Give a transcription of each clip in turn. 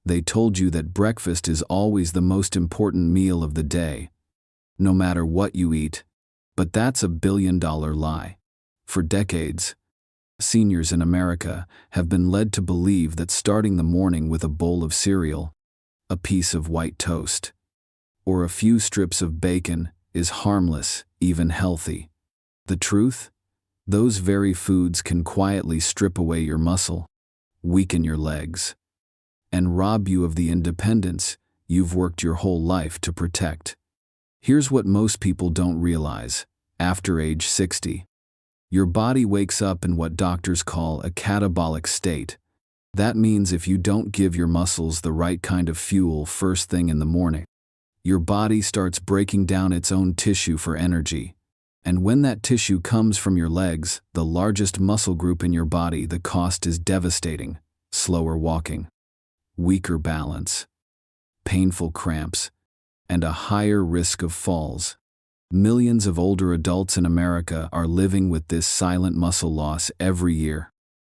They told you that breakfast is always the most important meal of the day, no matter what you eat. But that's a billion-dollar lie. For decades, seniors in America have been led to believe that starting the morning with a bowl of cereal, a piece of white toast, or a few strips of bacon is harmless, even healthy. The truth? Those very foods can quietly strip away your muscle, weaken your legs, and rob you of the independence you've worked your whole life to protect. Here's what most people don't realize. After age 60, your body wakes up in what doctors call a catabolic state. That means if you don't give your muscles the right kind of fuel first thing in the morning, your body starts breaking down its own tissue for energy. And when that tissue comes from your legs, the largest muscle group in your body, the cost is devastating. Slower walking, weaker balance, painful cramps, and a higher risk of falls. Millions of older adults in America are living with this silent muscle loss every year.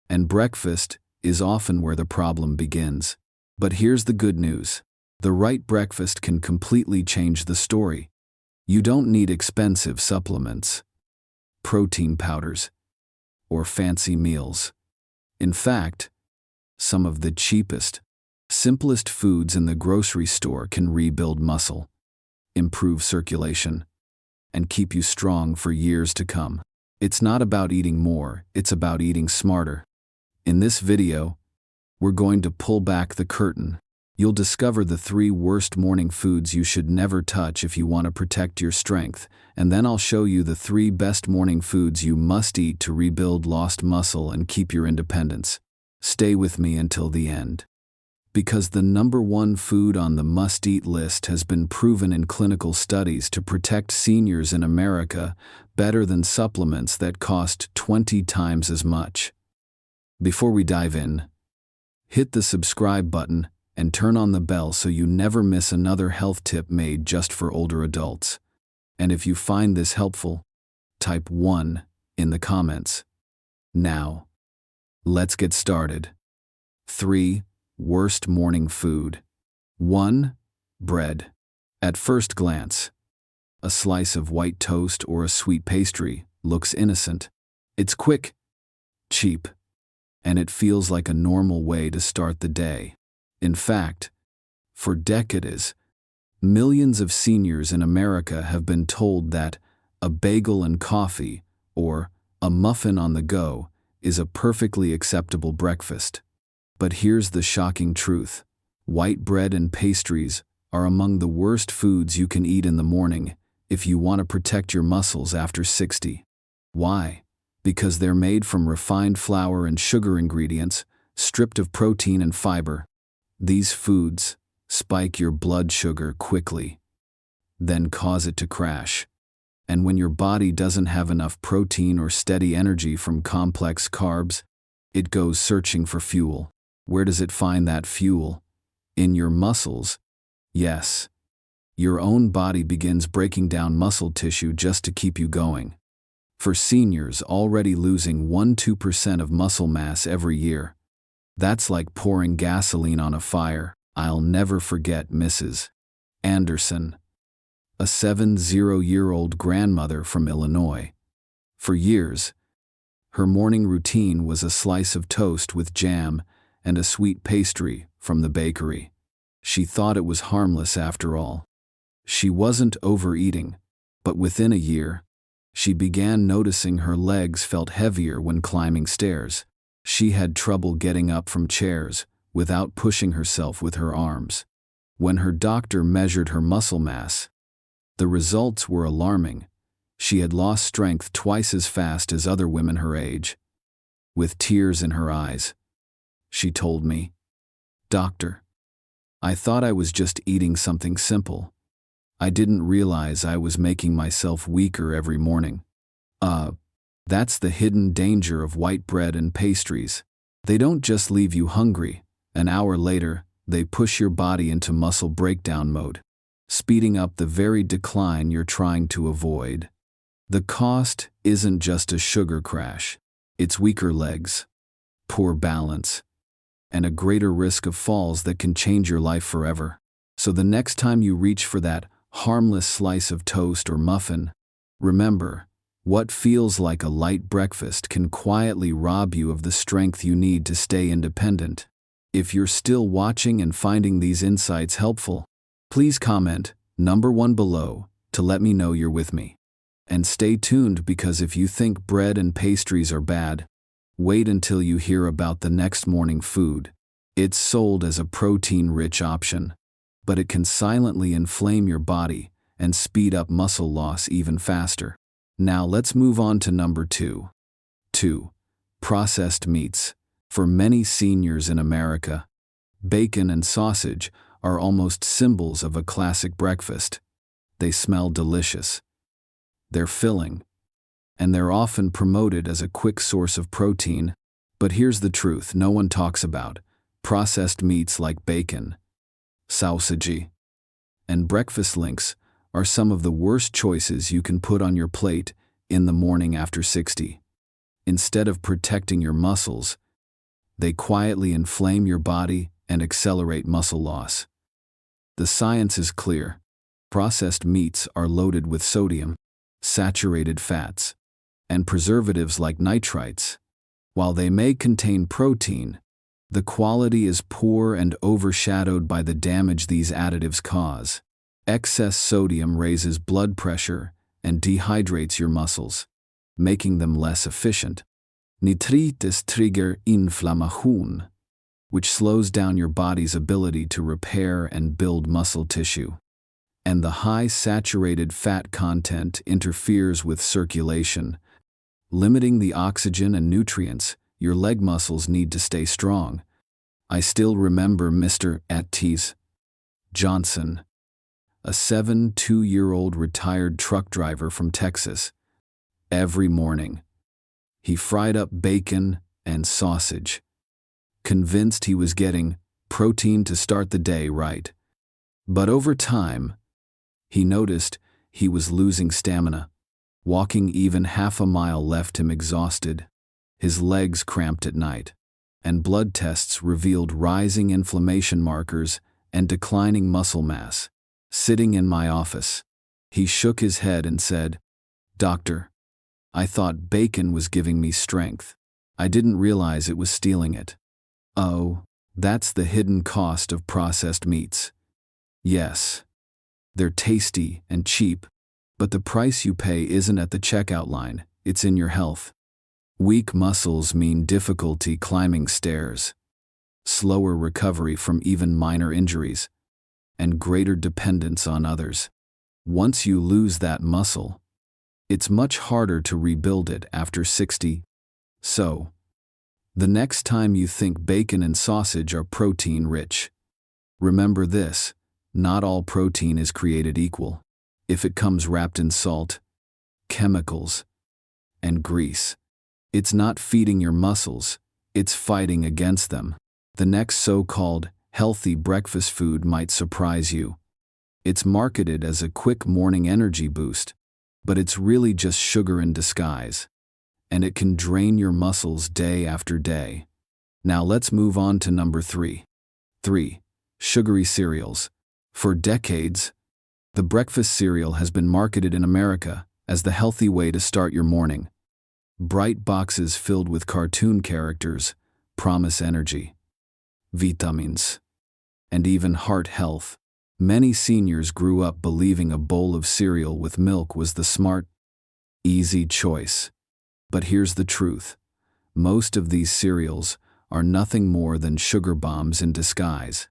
And breakfast is often where the problem begins. But here's the good news. The right breakfast can completely change the story. You don't need expensive supplements, protein powders, or fancy meals. In fact, some of the cheapest, simplest foods in the grocery store can rebuild muscle, improve circulation, and keep you strong for years to come. It's not about eating more, it's about eating smarter. In this video, we're going to pull back the curtain. You'll discover the 3 worst morning foods you should never touch if you want to protect your strength, and then I'll show you the 3 best morning foods you must eat to rebuild lost muscle and keep your independence. Stay with me until the end. Because the number 1 food on the must-eat list has been proven in clinical studies to protect seniors in America better than supplements that cost 20 times as much. Before we dive in, hit the subscribe button and turn on the bell so you never miss another health tip made just for older adults. And if you find this helpful, type 1 in the comments. Now, let's get started. 3. Worst morning food. 1. Bread. At first glance, a slice of white toast or a sweet pastry looks innocent. It's quick, cheap, and it feels like a normal way to start the day. In fact, for decades, millions of seniors in America have been told that a bagel and coffee or a muffin on the go is a perfectly acceptable breakfast. But here's the shocking truth. White bread and pastries are among the worst foods you can eat in the morning if you want to protect your muscles after 60. Why? Because they're made from refined flour and sugar ingredients, stripped of protein and fiber. These foods spike your blood sugar quickly, then cause it to crash. And when your body doesn't have enough protein or steady energy from complex carbs, it goes searching for fuel. Where does it find that fuel? In your muscles. Yes. Your own body begins breaking down muscle tissue just to keep you going. For seniors already losing 1–2% of muscle mass every year, that's like pouring gasoline on a fire. I'll never forget Mrs. Anderson, a 70-year-old grandmother from Illinois. For years, her morning routine was a slice of toast with jam and a sweet pastry from the bakery. She thought it was harmless after all. She wasn't overeating, but within a year, she began noticing her legs felt heavier when climbing stairs. She had trouble getting up from chairs without pushing herself with her arms. When her doctor measured her muscle mass, the results were alarming. She had lost strength twice as fast as other women her age. With tears in her eyes, she told me, "Doctor, I thought I was just eating something simple. I didn't realize I was making myself weaker every morning." That's the hidden danger of white bread and pastries. They don't just leave you hungry. An hour later, they push your body into muscle breakdown mode, speeding up the very decline you're trying to avoid. The cost isn't just a sugar crash. It's weaker legs, poor balance, and a greater risk of falls that can change your life forever. So the next time you reach for that harmless slice of toast or muffin, remember, what feels like a light breakfast can quietly rob you of the strength you need to stay independent. If you're still watching and finding these insights helpful, please comment number 1 below to let me know you're with me. And stay tuned, because if you think bread and pastries are bad, wait until you hear about the next morning food. It's sold as a protein-rich option, but it can silently inflame your body and speed up muscle loss even faster. Now let's move on to number 2. 2. Processed meats. For many seniors in America, bacon and sausage are almost symbols of a classic breakfast. They smell delicious. They're filling, and they're often promoted as a quick source of protein. But here's the truth no one talks about. Processed meats like bacon, sausage, and breakfast links are some of the worst choices you can put on your plate in the morning after 60. Instead of protecting your muscles, they quietly inflame your body and accelerate muscle loss. The science is clear. Processed meats are loaded with sodium, saturated fats, and preservatives like nitrites. While they may contain protein, the quality is poor and overshadowed by the damage these additives cause. Excess sodium raises blood pressure and dehydrates your muscles, making them less efficient. Nitrites trigger inflammation, which slows down your body's ability to repair and build muscle tissue. And the high saturated fat content interferes with circulation, limiting the oxygen and nutrients your leg muscles need to stay strong. I still remember Mr. At Johnson, a 72-year-old retired truck driver from Texas. Every morning, he fried up bacon and sausage, convinced he was getting protein to start the day right. But over time, he noticed he was losing stamina. Walking even half a mile left him exhausted. His legs cramped at night, and blood tests revealed rising inflammation markers and declining muscle mass. Sitting in my office, he shook his head and said, "Doctor, I thought bacon was giving me strength. I didn't realize it was stealing it." Oh, that's the hidden cost of processed meats. Yes, they're tasty and cheap, but the price you pay isn't at the checkout line, it's in your health. Weak muscles mean difficulty climbing stairs, slower recovery from even minor injuries, and greater dependence on others. Once you lose that muscle, it's much harder to rebuild it after 60. So, the next time you think bacon and sausage are protein-rich, remember this: not all protein is created equal. If it comes wrapped in salt, chemicals, and grease, it's not feeding your muscles, it's fighting against them. The next so-called healthy breakfast food might surprise you. It's marketed as a quick morning energy boost, but it's really just sugar in disguise, and it can drain your muscles day after day. Now let's move on to number 3. 3. Sugary cereals. For decades, the breakfast cereal has been marketed in America as the healthy way to start your morning. Bright boxes filled with cartoon characters promise energy, vitamins, and even heart health. Many seniors grew up believing a bowl of cereal with milk was the smart, easy choice. But here's the truth: most of these cereals are nothing more than sugar bombs in disguise.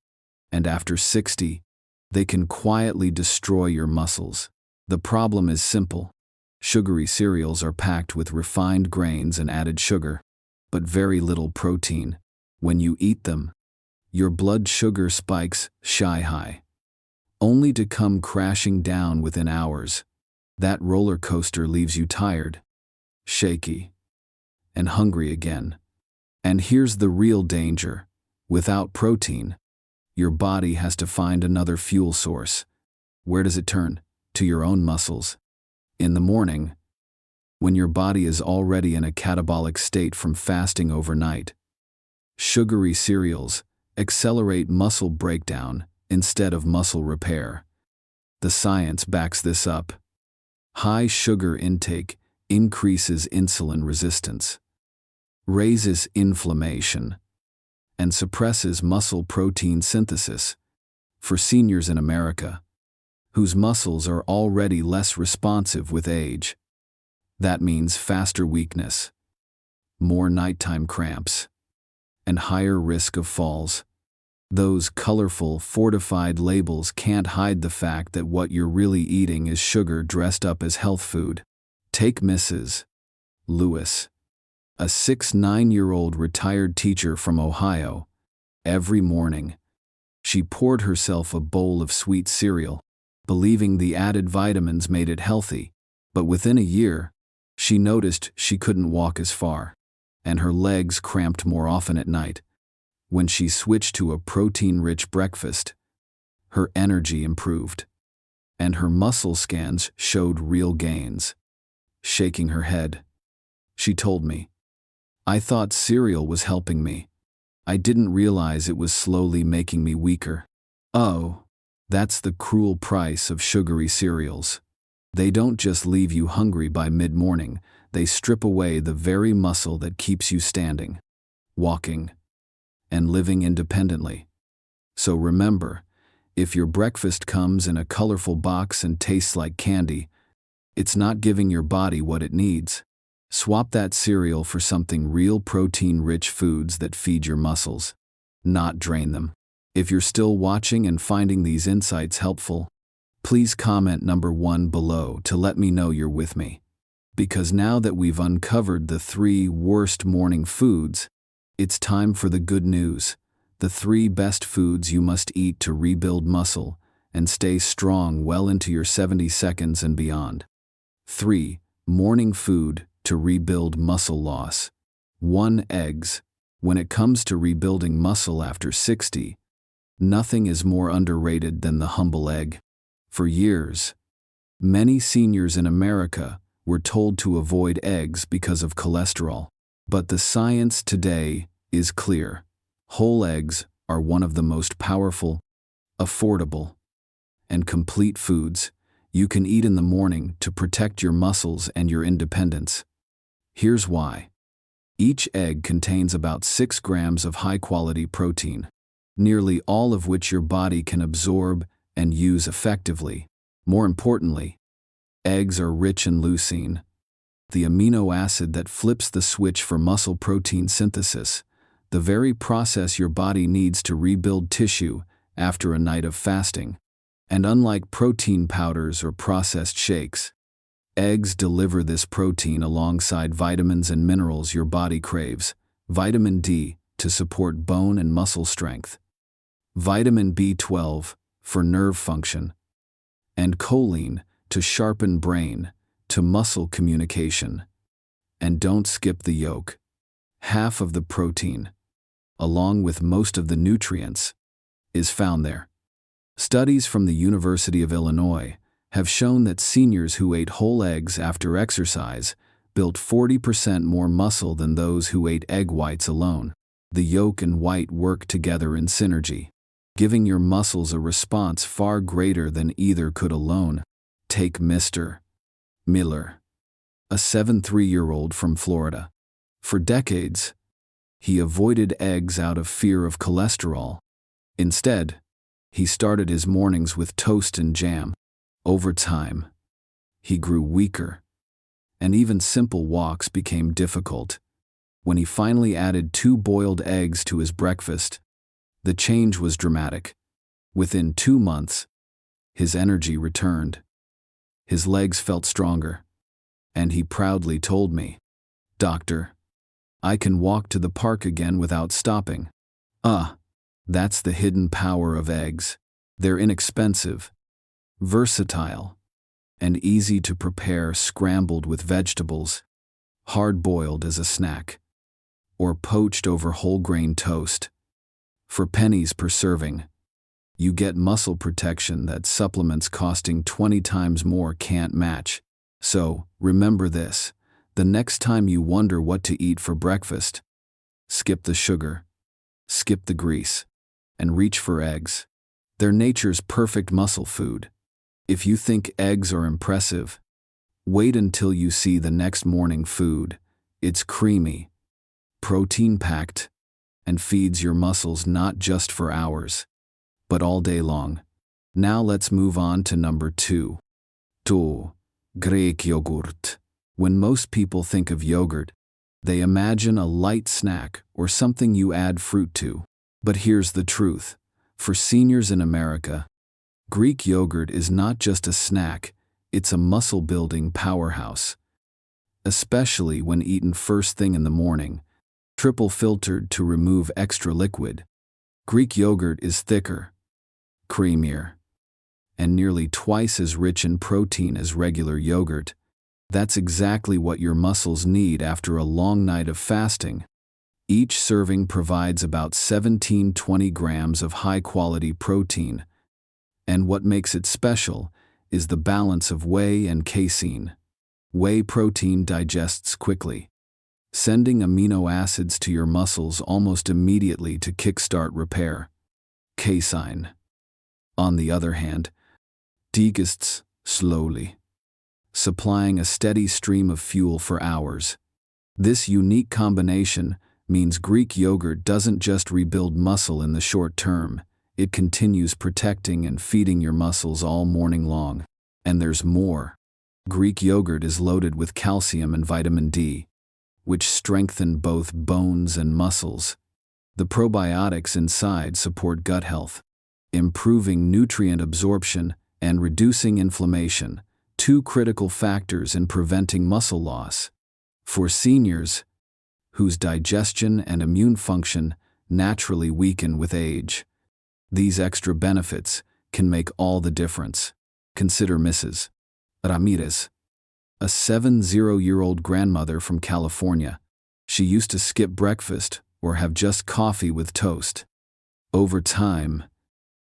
And after 60, they can quietly destroy your muscles. The problem is simple. Sugary cereals are packed with refined grains and added sugar, but very little protein. When you eat them, your blood sugar spikes sky high, only to come crashing down within hours. That roller coaster leaves you tired, shaky, and hungry again. And here's the real danger: without protein, your body has to find another fuel source. Where does it turn? To your own muscles. In the morning, when your body is already in a catabolic state from fasting overnight, Sugary cereals accelerate muscle breakdown instead of muscle repair. The science backs this up. High sugar intake increases insulin resistance, raises inflammation, and suppresses muscle protein synthesis. For seniors in America, whose muscles are already less responsive with age, that means faster weakness, more nighttime cramps, and higher risk of falls. Those colorful, fortified labels can't hide the fact that what you're really eating is sugar dressed up as health food. Take Mrs. Lewis, a 69-year-old retired teacher from Ohio. Every morning, she poured herself a bowl of sweet cereal, believing the added vitamins made it healthy. But within a year, she noticed she couldn't walk as far, and her legs cramped more often at night. When she switched to a protein-rich breakfast, her energy improved, and her muscle scans showed real gains. Shaking her head, she told me, "I thought cereal was helping me. I didn't realize it was slowly making me weaker." Oh, that's the cruel price of sugary cereals. They don't just leave you hungry by mid-morning, they strip away the very muscle that keeps you standing, walking, and living independently. So remember, if your breakfast comes in a colorful box and tastes like candy, it's not giving your body what it needs. Swap that cereal for something real protein-rich foods that feed your muscles, not drain them. If you're still watching and finding these insights helpful, please comment number 1 below to let me know you're with me. Because now that we've uncovered the 3 worst morning foods, it's time for the good news. The 3 best foods you must eat to rebuild muscle and stay strong well into your 70 seconds and beyond. 3. Morning food to rebuild muscle loss. 1. Eggs. When it comes to rebuilding muscle after 60, nothing is more underrated than the humble egg. For years, many seniors in America were told to avoid eggs because of cholesterol. But the science today is clear. Whole eggs are one of the most powerful, affordable, and complete foods you can eat in the morning to protect your muscles and your independence. Here's why. Each egg contains about 6 grams of high-quality protein, nearly all of which your body can absorb and use effectively. More importantly, eggs are rich in leucine, the amino acid that flips the switch for muscle protein synthesis, the very process your body needs to rebuild tissue after a night of fasting. And unlike protein powders or processed shakes, eggs deliver this protein alongside vitamins and minerals your body craves. Vitamin D to support bone and muscle strength, vitamin B12 for nerve function, and choline to sharpen brain to muscle communication. And don't skip the yolk. Half of the protein, along with most of the nutrients, is found there. Studies from the University of Illinois have shown that seniors who ate whole eggs after exercise built 40% more muscle than those who ate egg whites alone. The yolk and white work together in synergy, giving your muscles a response far greater than either could alone. Take Mr. Miller, a 73-year-old from Florida. For decades, he avoided eggs out of fear of cholesterol. Instead, he started his mornings with toast and jam. Over time, he grew weaker, and even simple walks became difficult. When he finally added 2 boiled eggs to his breakfast, the change was dramatic. Within 2 months, his energy returned. His legs felt stronger, and he proudly told me, "Doctor, I can walk to the park again without stopping." That's the hidden power of eggs. They're inexpensive, versatile, and easy to prepare scrambled with vegetables, hard-boiled as a snack, or poached over whole grain toast. For pennies per serving, you get muscle protection that supplements costing 20 times more can't match. So, remember this, the next time you wonder what to eat for breakfast, skip the sugar, skip the grease, and reach for eggs. They're nature's perfect muscle food. If you think eggs are impressive, wait until you see the next morning food. It's creamy, protein-packed, and feeds your muscles not just for hours, but all day long. Now let's move on to number 2. Greek yogurt. When most people think of yogurt, they imagine a light snack or something you add fruit to. But here's the truth. For seniors in America, Greek yogurt is not just a snack, it's a muscle-building powerhouse. Especially when eaten first thing in the morning, triple filtered to remove extra liquid. Greek yogurt is thicker, creamier, and nearly twice as rich in protein as regular yogurt. That's exactly what your muscles need after a long night of fasting. Each serving provides about 17-20 grams of high-quality protein, and what makes it special is the balance of whey and casein. Whey protein digests quickly, sending amino acids to your muscles almost immediately to kickstart repair. Casein, on the other hand, digests slowly, supplying a steady stream of fuel for hours. This unique combination means Greek yogurt doesn't just rebuild muscle in the short term, it continues protecting and feeding your muscles all morning long. And there's more. Greek yogurt is loaded with calcium and vitamin D, which strengthen both bones and muscles. The probiotics inside support gut health, improving nutrient absorption and reducing inflammation, 2 critical factors in preventing muscle loss. For seniors, whose digestion and immune function naturally weaken with age, these extra benefits can make all the difference. Consider Mrs. Ramirez, a 70-year-old grandmother from California. She used to skip breakfast or have just coffee with toast. Over time,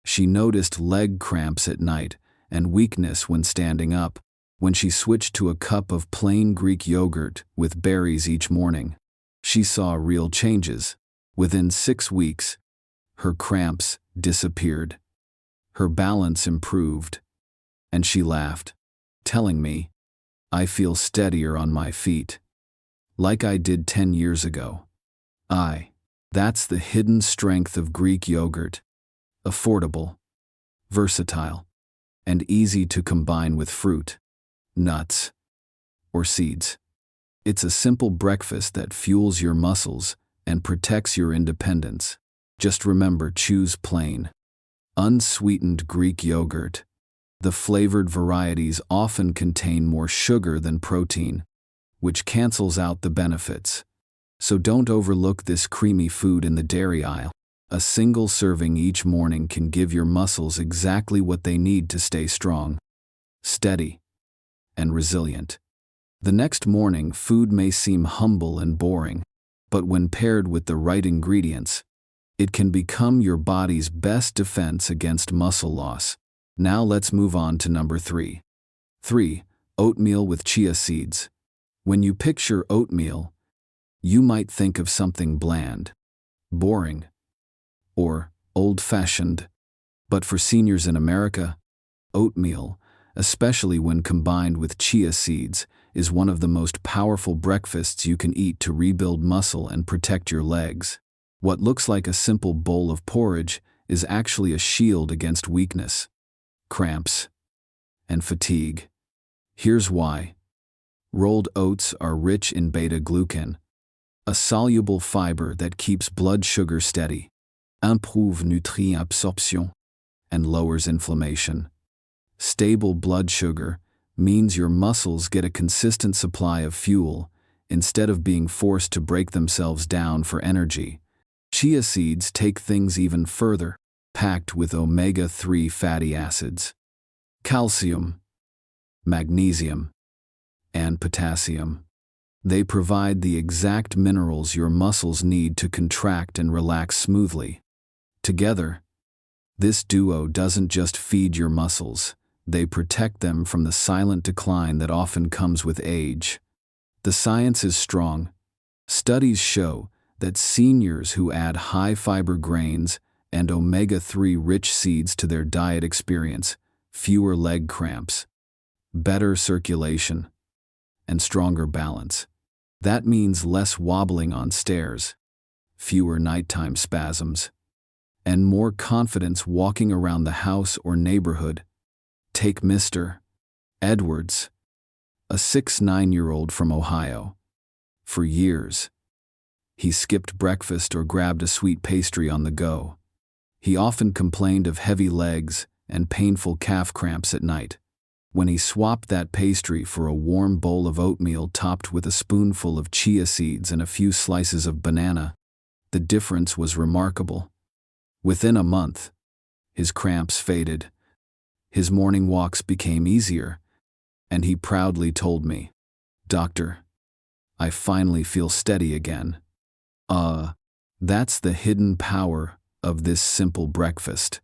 she noticed leg cramps at night and weakness when standing up. When she switched to a cup of plain Greek yogurt with berries each morning, she saw real changes. Within 6 weeks, her cramps disappeared, her balance improved, and she laughed, telling me, "I feel steadier on my feet, like I did 10 years ago." That's the hidden strength of Greek yogurt. Affordable, versatile, and easy to combine with fruit, nuts, or seeds. It's a simple breakfast that fuels your muscles and protects your independence. Just remember, choose plain, unsweetened Greek yogurt. The flavored varieties often contain more sugar than protein, which cancels out the benefits. So don't overlook this creamy food in the dairy aisle. A single serving each morning can give your muscles exactly what they need to stay strong, steady, and resilient. The next morning, food may seem humble and boring, but when paired with the right ingredients, it can become your body's best defense against muscle loss. Now let's move on to number 3. Oatmeal with chia seeds. When you picture oatmeal, you might think of something bland, boring, or old-fashioned. But for seniors in America, oatmeal, especially when combined with chia seeds, is one of the most powerful breakfasts you can eat to rebuild muscle and protect your legs. What looks like a simple bowl of porridge is actually a shield against weakness, cramps, and fatigue. Here's why. Rolled oats are rich in beta-glucan, a soluble fiber that keeps blood sugar steady, improves nutrient absorption, and lowers inflammation. Stable blood sugar means your muscles get a consistent supply of fuel instead of being forced to break themselves down for energy. Chia seeds take things even further, packed with omega-3 fatty acids, calcium, magnesium, and potassium. They provide the exact minerals your muscles need to contract and relax smoothly. Together, this duo doesn't just feed your muscles, they protect them from the silent decline that often comes with age. The science is strong. Studies show that seniors who add high-fiber grains and omega-3 rich seeds to their diet experience fewer leg cramps, better circulation, and stronger balance. That means less wobbling on stairs, fewer nighttime spasms, and more confidence walking around the house or neighborhood. Take Mr. Edwards, a 6'9" from Ohio. For years, he skipped breakfast or grabbed a sweet pastry on the go. He often complained of heavy legs and painful calf cramps at night. When he swapped that pastry for a warm bowl of oatmeal topped with a spoonful of chia seeds and a few slices of banana, the difference was remarkable. Within a month, his cramps faded, his morning walks became easier, and he proudly told me, "Doctor, I finally feel steady again." That's the hidden power of this simple breakfast.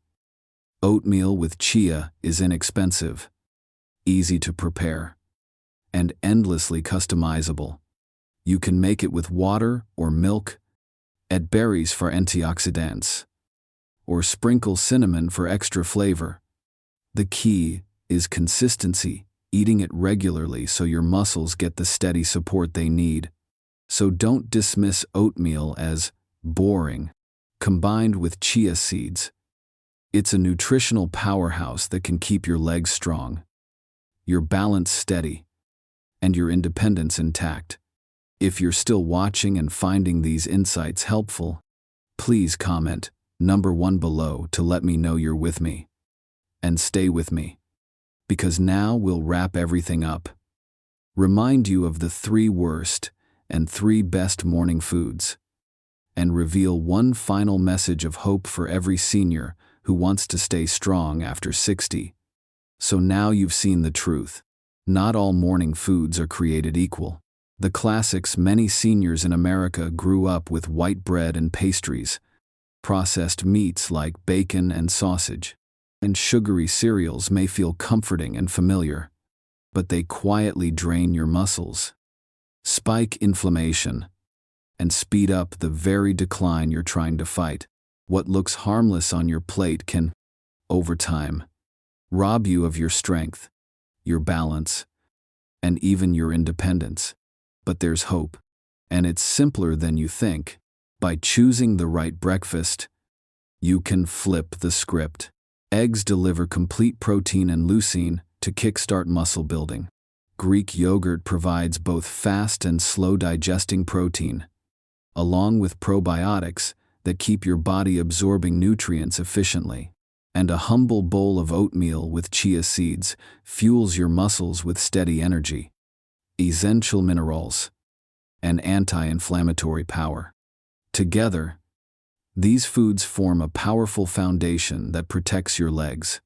Oatmeal with chia is inexpensive, easy to prepare, and endlessly customizable. You can make it with water or milk, add berries for antioxidants, or sprinkle cinnamon for extra flavor. The key is consistency, eating it regularly so your muscles get the steady support they need. So don't dismiss oatmeal as boring. Combined with chia seeds, it's a nutritional powerhouse that can keep your legs strong, your balance steady, and your independence intact. If you're still watching and finding these insights helpful, please comment number 1 below to let me know you're with me. And stay with me, because now we'll wrap everything up. Remind you of the 3 worst and 3 best morning foods, and reveal one final message of hope for every senior who wants to stay strong after 60. So now you've seen the truth. Not all morning foods are created equal. The classics many seniors in America grew up with: white bread and pastries, processed meats like bacon and sausage, and sugary cereals may feel comforting and familiar, but they quietly drain your muscles, spike inflammation, and speed up the very decline you're trying to fight. What looks harmless on your plate can, over time, rob you of your strength, your balance, and even your independence. But there's hope, and it's simpler than you think. By choosing the right breakfast, you can flip the script. Eggs deliver complete protein and leucine to kickstart muscle building. Greek yogurt provides both fast and slow digesting protein, along with probiotics that keep your body absorbing nutrients efficiently. And a humble bowl of oatmeal with chia seeds fuels your muscles with steady energy, essential minerals, and anti-inflammatory power. Together, these foods form a powerful foundation that protects your legs,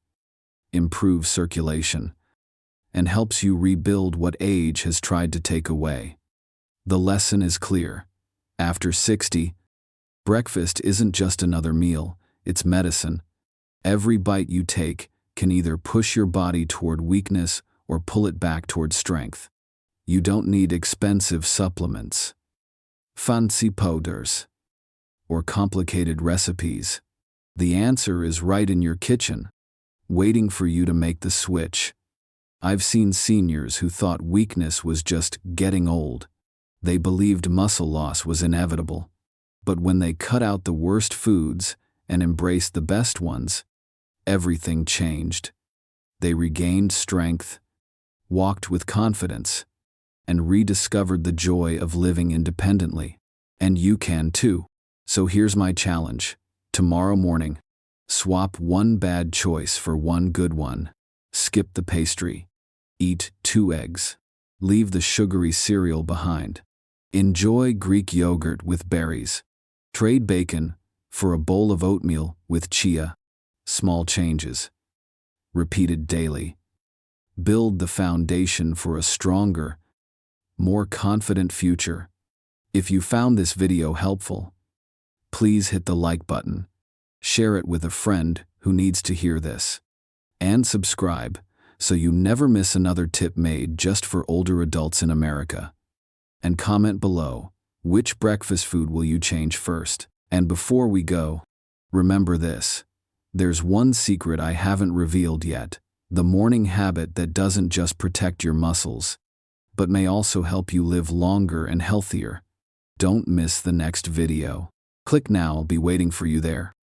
improves circulation, and helps you rebuild what age has tried to take away. The lesson is clear. After 60, breakfast isn't just another meal, it's medicine. Every bite you take can either push your body toward weakness or pull it back toward strength. You don't need expensive supplements, fancy powders, or complicated recipes. The answer is right in your kitchen, waiting for you to make the switch. I've seen seniors who thought weakness was just getting old. They believed muscle loss was inevitable. But when they cut out the worst foods and embraced the best ones, everything changed. They regained strength, walked with confidence, and rediscovered the joy of living independently. And you can too. So here's my challenge. Tomorrow morning, swap one bad choice for one good one. Skip the pastry. Eat 2 eggs. Leave the sugary cereal behind. Enjoy Greek yogurt with berries. Trade bacon for a bowl of oatmeal with chia. Small changes, repeated daily, build the foundation for a stronger, more confident future. If you found this video helpful, please hit the like button, share it with a friend who needs to hear this, and subscribe so you never miss another tip made just for older adults in America. And comment below Which breakfast food will you change first? And before we go, remember this. There's one secret I haven't revealed yet. The morning habit that doesn't just protect your muscles, but may also help you live longer and healthier. Don't miss the next video. Click now, I'll be waiting for you there.